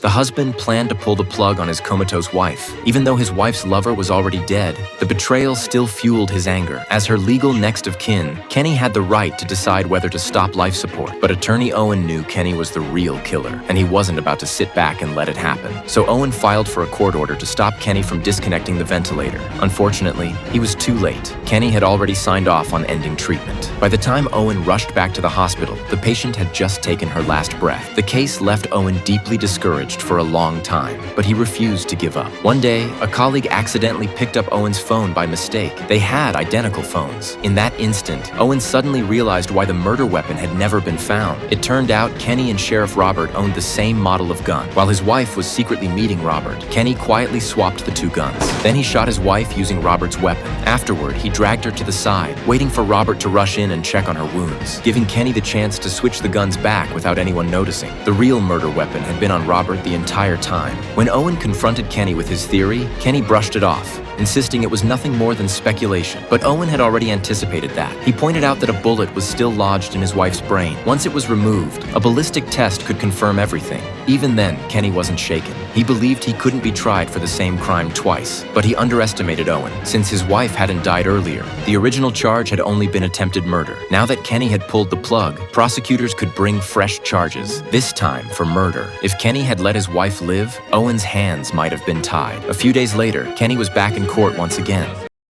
The husband planned to pull the plug on his comatose wife. Even though his wife's lover was already dead, the betrayal still fueled his anger. As her legal next of kin, Kenny had the right to decide whether to stop life support. But attorney Owen knew Kenny was the real killer, and he wasn't about to sit back and let it happen. So Owen filed for a court order to stop Kenny from disconnecting the ventilator. Unfortunately, he was too late. Kenny had already signed off on ending treatment. By the time Owen rushed back to the hospital, the patient had just taken her last breath. The case left Owen deeply discouraged for a long time, but he refused to give up. One day, a colleague accidentally picked up Owen's phone by mistake. They had identical phones. In that instant, Owen suddenly realized why the murder weapon had never been found. It turned out Kenny and Sheriff Robert owned the same model of gun. While his wife was secretly meeting Robert, Kenny quietly swapped the two guns. Then he shot his wife using Robert's weapon. Afterward, he dragged her to the side, waiting for Robert to rush in and check on her wounds, giving Kenny the chance to switch the guns back without anyone noticing. The real murder weapon had been on Robert the entire time. When Owen confronted Kenny with his theory, Kenny brushed it off, insisting it was nothing more than speculation. But Owen had already anticipated that. He pointed out that a bullet was still lodged in his wife's brain. Once it was removed, a ballistic test could confirm everything. Even then, Kenny wasn't shaken. He believed he couldn't be tried for the same crime twice, but he underestimated Owen, since his wife hadn't died earlier. The original charge had only been attempted murder. Now that Kenny had pulled the plug, prosecutors could bring fresh charges, this time for murder. If Kenny had let his wife live, Owen's hands might have been tied. A few days later, Kenny was back in court once again.